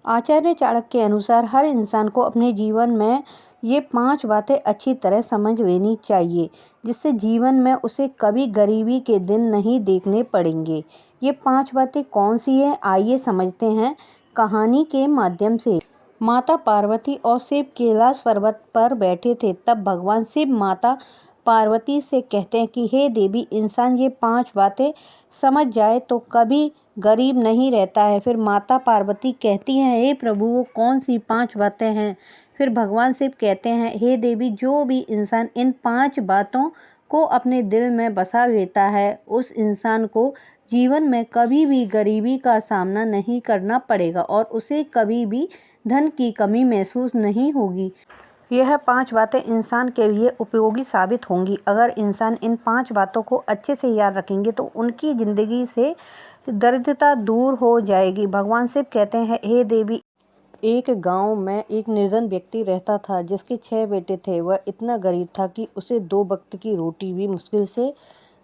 आचार्य चाणक्य के अनुसार हर इंसान को अपने जीवन में ये 5 बातें अच्छी तरह समझ लेनी चाहिए, जिससे जीवन में उसे कभी गरीबी के दिन नहीं देखने पड़ेंगे। ये 5 बातें कौन सी हैं, आइए समझते हैं कहानी के माध्यम से। माता पार्वती और शिव कैलाश पर्वत पर बैठे थे। तब भगवान शिव माता पार्वती से कहते हैं कि हे देवी, इंसान ये 5 बातें समझ जाए तो कभी गरीब नहीं रहता है। फिर माता पार्वती कहती हैं, हे प्रभु, वो कौन सी 5 बातें हैं? फिर भगवान शिव कहते हैं, हे देवी, जो भी इंसान इन 5 बातों को अपने दिल में बसा लेता है, उस इंसान को जीवन में कभी भी गरीबी का सामना नहीं करना पड़ेगा और उसे कभी भी धन की कमी महसूस नहीं होगी। यह 5 बातें इंसान के लिए उपयोगी साबित होंगी। अगर इंसान इन 5 बातों को अच्छे से याद रखेंगे तो उनकी ज़िंदगी से दरिद्रता दूर हो जाएगी। भगवान शिव कहते हैं, हे देवी, एक गांव में एक निर्धन व्यक्ति रहता था जिसके 6 बेटे थे। वह इतना गरीब था कि उसे 2 वक्त की रोटी भी मुश्किल से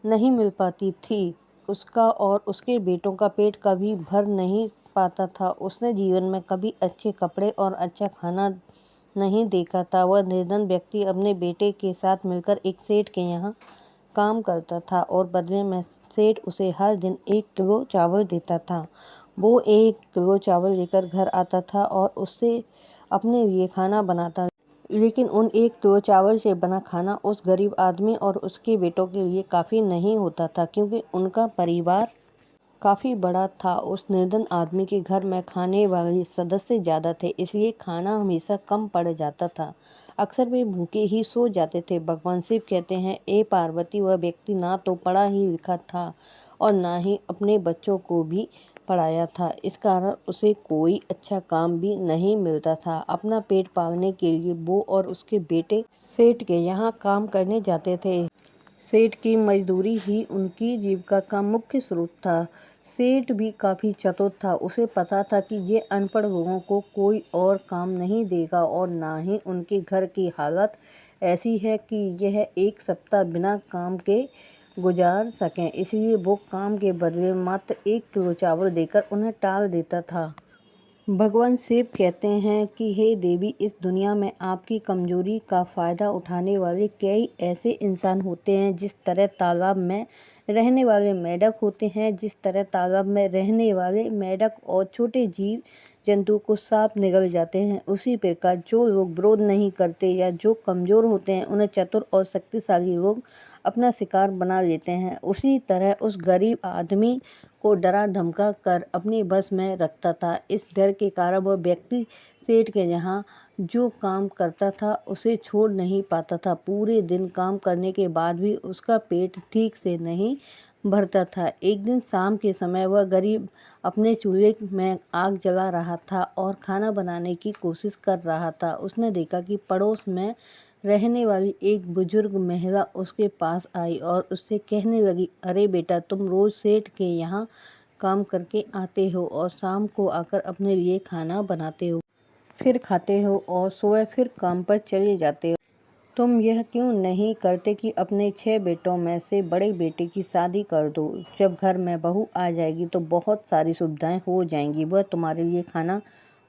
नहीं मिल पाती थी। उसका और उसके बेटों का पेट कभी भर नहीं पाता था। उसने जीवन में कभी अच्छे कपड़े और अच्छा खाना नहीं देखा था। वह निर्धन व्यक्ति अपने बेटे के साथ मिलकर एक सेठ के यहाँ काम करता था और बदले में सेठ उसे हर दिन 1 किलो चावल देता था। वो 1 किलो चावल लेकर घर आता था और उससे अपने लिए खाना बनाता, लेकिन उन 1 किलो चावल से बना खाना उस गरीब आदमी और उसके बेटों के लिए काफ़ी नहीं होता था, क्योंकि उनका परिवार काफ़ी बड़ा था। उस निर्धन आदमी के घर में खाने वाले सदस्य ज़्यादा थे, इसलिए खाना हमेशा कम पड़ जाता था। अक्सर वे भूखे ही सो जाते थे। भगवान शिव कहते हैं, ए पार्वती, वह व्यक्ति ना तो पढ़ा ही लिखा था और ना ही अपने बच्चों को भी पढ़ाया था। इस कारण उसे कोई अच्छा काम भी नहीं मिलता था। अपना पेट पालने के लिए वो और उसके बेटे सेठ के यहाँ काम करने जाते थे। सेठ की मजदूरी ही उनकी जीविका का मुख्य स्रोत था। सेठ भी काफ़ी चतुर था। उसे पता था कि ये अनपढ़ लोगों को कोई और काम नहीं देगा और ना ही उनके घर की हालत ऐसी है कि यह 1 सप्ताह बिना काम के गुजार सकें। इसलिए वो काम के बदले मात्र 1 किलो चावल देकर उन्हें टाल देता था। भगवान शिव कहते हैं कि हे देवी, इस दुनिया में आपकी कमजोरी का फ़ायदा उठाने वाले कई ऐसे इंसान होते हैं। जिस तरह तालाब में रहने वाले मेंढक होते हैं, जिस तरह तालाब में रहने वाले मेंढक और छोटे जीव जंतु को सांप निगल जाते हैं, उसी प्रकार जो लोग विरोध नहीं करते या जो कमज़ोर होते हैं, उन्हें चतुर और शक्तिशाली लोग अपना शिकार बना लेते हैं। उसी तरह उस गरीब आदमी को डरा धमका कर अपने बस में रखता था। इस डर के कारण वह व्यक्ति सेठ के यहाँ जो काम करता था उसे छोड़ नहीं पाता था। पूरे दिन काम करने के बाद भी उसका पेट ठीक से नहीं भरता था। एक दिन शाम के समय वह गरीब अपने चूल्हे में आग जला रहा था और खाना बनाने की कोशिश कर रहा था। उसने देखा कि पड़ोस में रहने वाली एक बुजुर्ग महिला उसके पास आई और उससे कहने लगी, अरे बेटा, तुम रोज़ सेठ के यहाँ काम करके आते हो और शाम को आकर अपने लिए खाना बनाते हो, फिर खाते हो और सुबह फिर काम पर चले जाते हो। तुम यह क्यों नहीं करते कि अपने 6 बेटों में से बड़े बेटे की शादी कर दो? जब घर में बहू आ जाएगी तो बहुत सारी सुविधाएं हो जाएंगी। वह तुम्हारे लिए खाना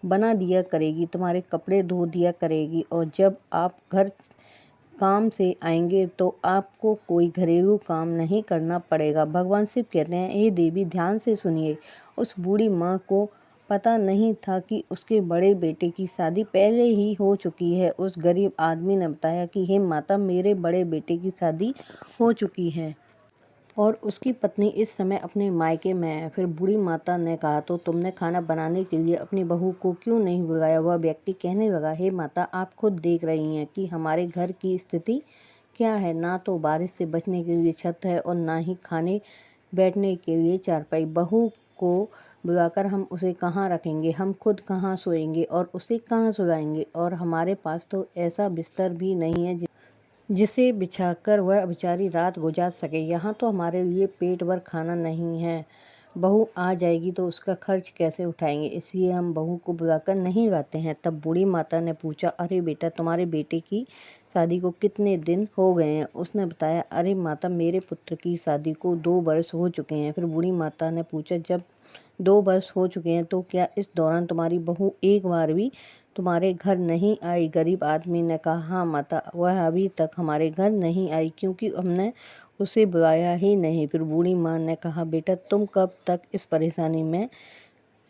बना दिया करेगी, तुम्हारे कपड़े धो दिया करेगी और जब आप घर काम से आएंगे तो आपको कोई घरेलू काम नहीं करना पड़ेगा। भगवान शिव कहते हैं, हे देवी, ध्यान से सुनिए। उस बूढ़ी माँ को पता नहीं था कि उसके बड़े बेटे की शादी पहले ही हो चुकी है। उस गरीब आदमी ने बताया कि हे माता, मेरे बड़े बेटे की शादी हो चुकी है और उसकी पत्नी इस समय अपने मायके में है। फिर बूढ़ी माता ने कहा, तो तुमने खाना बनाने के लिए अपनी बहू को क्यों नहीं बुलाया? वह व्यक्ति कहने लगा, हे माता, आप खुद देख रही हैं कि हमारे घर की स्थिति क्या है। ना तो बारिश से बचने के लिए छत है और ना ही खाने बैठने के लिए चारपाई। बहू को बुलाकर हम उसे कहाँ रखेंगे? हम खुद कहाँ सोएंगे और उसे कहाँ सुलाएंगे? और हमारे पास तो ऐसा बिस्तर भी नहीं है जिसे बिछाकर वह बेचारी रात गुजार सके। यहाँ तो हमारे लिए पेट भर खाना नहीं है। बहू आ जाएगी तो उसका खर्च कैसे उठाएंगे, इसलिए हम बहू को बुलाकर नहीं लाते हैं। तब बूढ़ी माता ने पूछा, अरे बेटा, तुम्हारे बेटे की शादी को कितने दिन हो गए हैं? उसने बताया, अरे माता, मेरे पुत्र की शादी को 2 वर्ष हो चुके हैं। फिर बूढ़ी माता ने पूछा, जब 2 वर्ष हो चुके हैं तो क्या इस दौरान तुम्हारी बहू एक बार भी तुम्हारे घर नहीं आई? गरीब आदमी ने कहा, हाँ माता, वह अभी तक हमारे घर नहीं आई क्योंकि हमने उसे बुलाया ही नहीं। फिर बूढ़ी माँ ने कहा, बेटा, तुम कब तक इस परेशानी में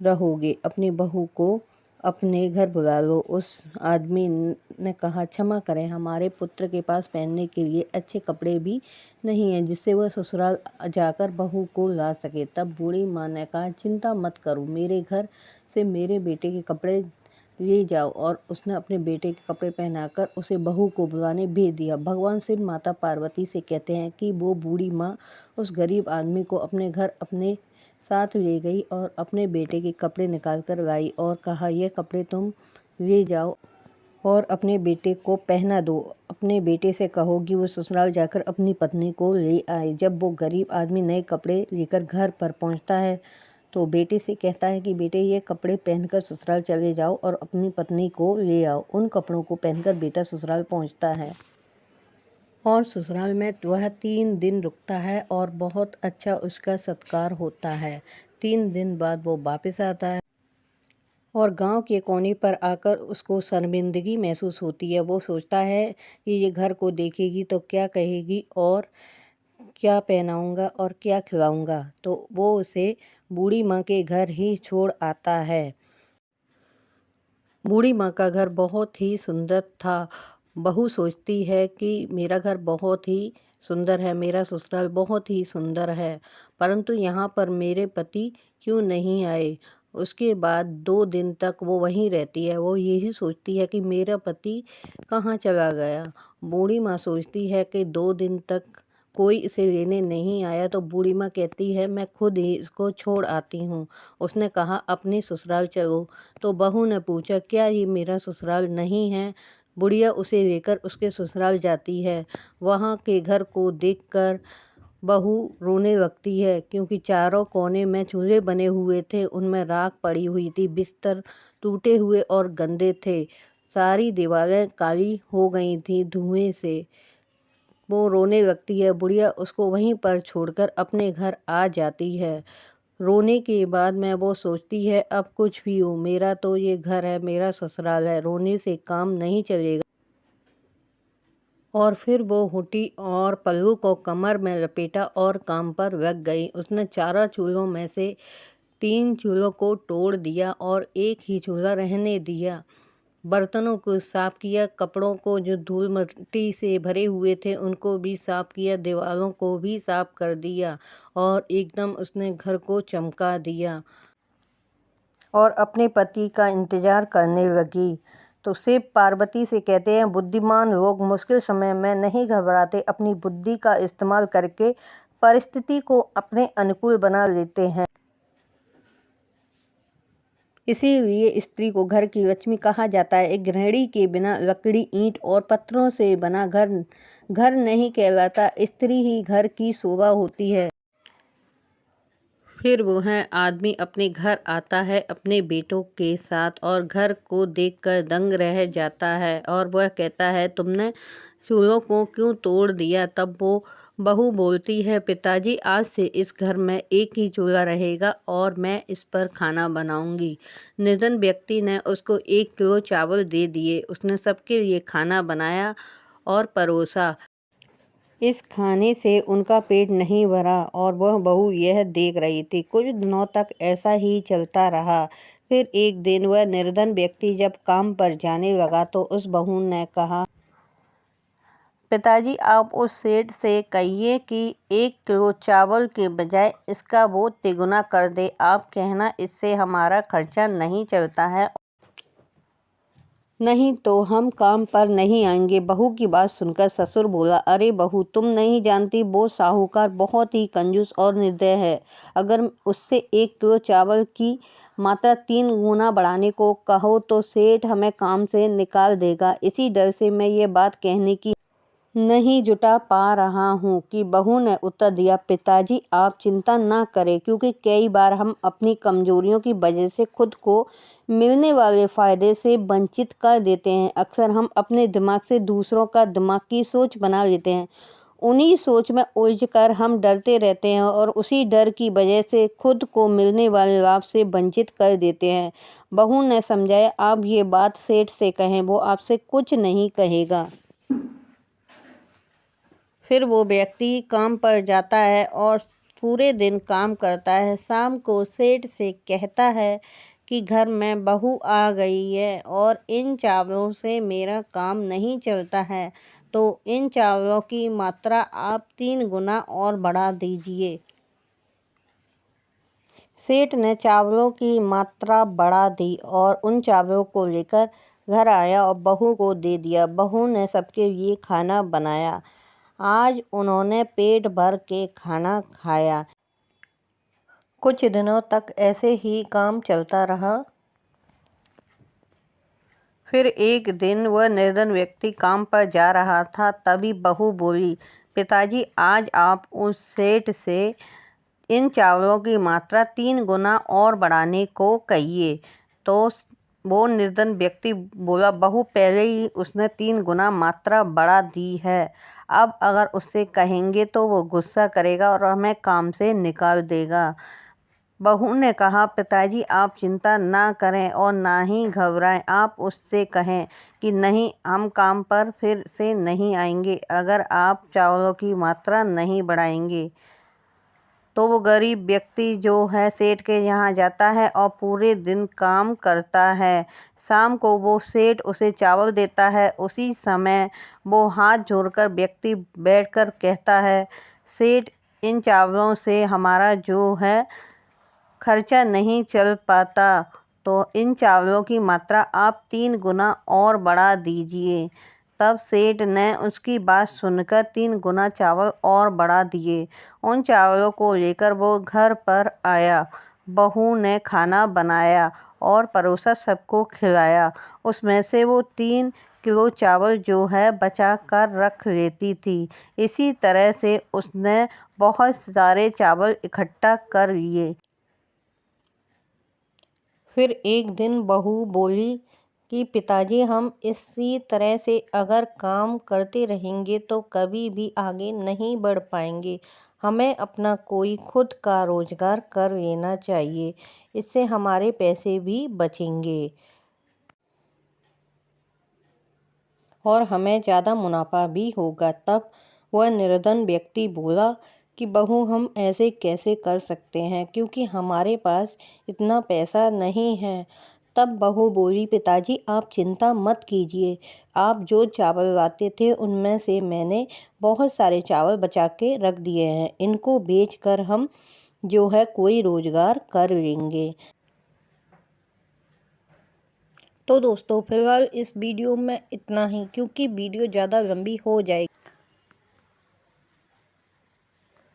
रहोगे? अपनी बहू को अपने घर बुला लो। उस आदमी ने कहा, क्षमा करें, हमारे पुत्र के पास पहनने के लिए अच्छे कपड़े भी नहीं हैं जिससे वह ससुराल जाकर बहू को ला सके। तब बूढ़ी माँ ने कहा, चिंता मत करो, मेरे घर से मेरे बेटे के कपड़े ले जाओ। और उसने अपने बेटे के कपड़े पहनाकर उसे बहू को बुलाने भेज दिया। भगवान शिव माता पार्वती से कहते हैं कि वो बूढ़ी माँ उस गरीब आदमी को अपने घर अपने साथ ले गई और अपने बेटे के कपड़े निकाल कर लाई और कहा, ये कपड़े तुम ले जाओ और अपने बेटे को पहना दो। अपने बेटे से कहो कि वो ससुराल जाकर अपनी पत्नी को ले आए। जब वो गरीब आदमी नए कपड़े लेकर घर पर पहुंचता है तो बेटे से कहता है कि बेटे, ये कपड़े पहनकर ससुराल चले जाओ और अपनी पत्नी को ले आओ। उन कपड़ों को पहनकर बेटा ससुराल पहुंचता है और ससुराल में वह 3 दिन रुकता है और बहुत अच्छा उसका सत्कार होता है। 3 दिन बाद वो वापस आता है और गांव के कोने पर आकर उसको शर्मिंदगी महसूस होती है। वो सोचता है कि ये घर को देखेगी तो क्या कहेगी और क्या पहनाऊंगा और क्या खिलाऊंगा, तो वो उसे बूढ़ी माँ के घर ही छोड़ आता है। बूढ़ी माँ का घर बहुत ही सुंदर था। बहू सोचती है कि मेरा घर बहुत ही सुंदर है, मेरा ससुराल बहुत ही सुंदर है, परंतु यहाँ पर मेरे पति क्यों नहीं आए? उसके बाद 2 दिन तक वो वहीं रहती है। वो यही सोचती है कि मेरा पति कहाँ चला गया। बूढ़ी माँ सोचती है कि 2 दिन तक कोई इसे लेने नहीं आया तो बूढ़ी माँ कहती है, मैं खुद ही इसको छोड़ आती हूँ। उसने कहा, अपने ससुराल चलो। तो बहू ने पूछा, क्या ये मेरा ससुराल नहीं है? बुढ़िया उसे लेकर उसके ससुराल जाती है। वहाँ के घर को देखकर बहू रोने लगती है क्योंकि चारों कोने में चूल्हे बने हुए थे, उनमें राख पड़ी हुई थी, बिस्तर टूटे हुए और गंदे थे, सारी दीवारें काली हो गई थी धुएं से। वो रोने लगती है। बुढ़िया उसको वहीं पर छोड़कर अपने घर आ जाती है। रोने के बाद में वो सोचती है, अब कुछ भी हो, मेरा तो ये घर है, मेरा ससुराल है, रोने से काम नहीं चलेगा। और फिर वो हुटी और पल्लू को कमर में लपेटा और काम पर लग गई। उसने 4 चूल्हों में से 3 चूल्हों को तोड़ दिया और एक ही चूल्हा रहने दिया। बर्तनों को साफ किया, कपड़ों को जो धूल मिट्टी से भरे हुए थे उनको भी साफ किया, दीवारों को भी साफ कर दिया और एकदम उसने घर को चमका दिया और अपने पति का इंतजार करने लगी। तो शिव पार्वती से कहते हैं, बुद्धिमान लोग मुश्किल समय में नहीं घबराते, अपनी बुद्धि का इस्तेमाल करके परिस्थिति को अपने अनुकूल बना लेते हैं। इसीलिए स्त्री को घर की लक्ष्मी कहा जाता है। एक गृहिणी के बिना लकड़ी, ईंट और पत्थरों से बना घर घर नहीं कहलाता। स्त्री ही घर की शोभा होती है। फिर वह आदमी अपने घर आता है अपने बेटों के साथ और घर को देखकर दंग रह जाता है और वह कहता है, तुमने चूल्हों को क्यों तोड़ दिया? तब वो बहू बोलती है, पिताजी, आज से इस घर में एक ही चूल्हा रहेगा और मैं इस पर खाना बनाऊंगी। निर्धन व्यक्ति ने उसको 1 किलो चावल दे दिए। उसने सबके लिए खाना बनाया और परोसा। इस खाने से उनका पेट नहीं भरा और वह बहू यह देख रही थी। कुछ दिनों तक ऐसा ही चलता रहा। फिर एक दिन वह निर्धन व्यक्ति जब काम पर जाने लगा तो उस बहू ने कहा, पिताजी, आप उस सेठ से कहिए कि 1 किलो चावल के बजाय इसका वो तिगुना कर दे। आप कहना, इससे हमारा खर्चा नहीं चलता है, नहीं तो हम काम पर नहीं आएंगे। बहू की बात सुनकर ससुर बोला, अरे बहू, तुम नहीं जानती, वो साहूकार बहुत ही कंजूस और निर्दय है। अगर उससे 1 किलो चावल की मात्रा 3 गुना बढ़ाने को कहो तो सेठ हमें काम से निकाल देगा। इसी डर से मैं ये बात कहने की नहीं जुटा पा रहा हूँ कि बहू ने उत्तर दिया। पिताजी आप चिंता ना करें, क्योंकि कई बार हम अपनी कमजोरियों की वजह से खुद को मिलने वाले फ़ायदे से वंचित कर देते हैं। अक्सर हम अपने दिमाग से दूसरों का दिमाग की सोच बना लेते हैं। उन्हीं सोच में उलझकर हम डरते रहते हैं और उसी डर की वजह से खुद को मिलने वाले लाभ से वंचित कर देते हैं। बहू ने समझाया, आप ये बात सेठ से कहें, वो आपसे कुछ नहीं कहेगा। फिर वो व्यक्ति काम पर जाता है और पूरे दिन काम करता है। शाम को सेठ से कहता है कि घर में बहू आ गई है और इन चावलों से मेरा काम नहीं चलता है, तो इन चावलों की मात्रा आप 3 गुना और बढ़ा दीजिए। सेठ ने चावलों की मात्रा बढ़ा दी और उन चावलों को लेकर घर आया और बहू को दे दिया। बहू ने सबके लिए खाना बनाया। आज उन्होंने पेट भर के खाना खाया। कुछ दिनों तक ऐसे ही काम चलता रहा। फिर एक दिन वह निर्धन व्यक्ति काम पर जा रहा था। तभी बहू बोली, पिताजी आज आप उस सेठ से इन चावलों की मात्रा 3 गुना और बढ़ाने को कहिए। तो वो निर्धन व्यक्ति बोला, बहू पहले ही उसने 3 गुना मात्रा बढ़ा दी है। अब अगर उससे कहेंगे तो वो गुस्सा करेगा और हमें काम से निकाल देगा। बहू ने कहा, पिताजी आप चिंता ना करें और ना ही घबराएं। आप उससे कहें कि नहीं, हम काम पर फिर से नहीं आएंगे अगर आप चावलों की मात्रा नहीं बढ़ाएंगे। तो वो गरीब व्यक्ति जो है सेठ के यहाँ जाता है और पूरे दिन काम करता है। शाम को वो सेठ उसे चावल देता है। उसी समय वो हाथ जोड़कर व्यक्ति बैठकर कहता है, सेठ इन चावलों से हमारा जो है खर्चा नहीं चल पाता, तो इन चावलों की मात्रा आप 3 गुना और बढ़ा दीजिए। तब सेठ ने उसकी बात सुनकर 3 गुना चावल और बढ़ा दिए। उन चावलों को लेकर वो घर पर आया। बहू ने खाना बनाया और परोसा, सबको खिलाया। उसमें से वो 3 किलो चावल जो है बचा कर रख लेती थी। इसी तरह से उसने बहुत सारे चावल इकट्ठा कर लिए। फिर एक दिन बहू बोली कि पिताजी हम इसी तरह से अगर काम करते रहेंगे तो कभी भी आगे नहीं बढ़ पाएंगे। हमें अपना कोई खुद का रोजगार कर लेना चाहिए, इससे हमारे पैसे भी बचेंगे और हमें ज़्यादा मुनाफा भी होगा। तब वह निर्धन व्यक्ति बोला कि बहू हम ऐसे कैसे कर सकते हैं, क्योंकि हमारे पास इतना पैसा नहीं है। तब बहू बोली, पिताजी आप चिंता मत कीजिए, आप जो चावल लाते थे उनमें से मैंने बहुत सारे चावल बचा के रख दिए हैं। इनको बेचकर हम जो है कोई रोजगार कर लेंगे। तो दोस्तों फिलहाल इस वीडियो में इतना ही, क्योंकि वीडियो ज़्यादा लंबी हो जाएगी।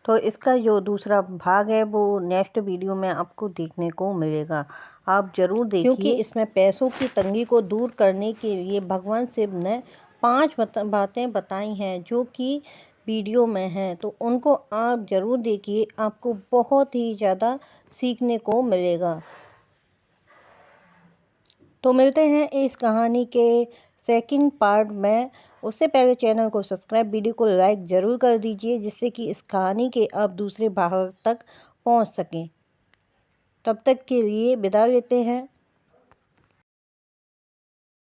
तो इसका जो दूसरा भाग है वो नेक्स्ट वीडियो में आपको देखने को मिलेगा। आप ज़रूर देखिए, क्योंकि इसमें पैसों की तंगी को दूर करने के लिए भगवान शिव ने 5 बातें बताई हैं जो कि वीडियो में हैं। तो उनको आप ज़रूर देखिए, आपको बहुत ही ज़्यादा सीखने को मिलेगा। तो मिलते हैं इस कहानी के सेकंड पार्ट में। उससे पहले चैनल को सब्सक्राइब, वीडियो को लाइक ज़रूर कर दीजिए, जिससे कि इस कहानी के आप दूसरे भाग तक पहुंच सकें। तब तक के लिए विदा लेते हैं।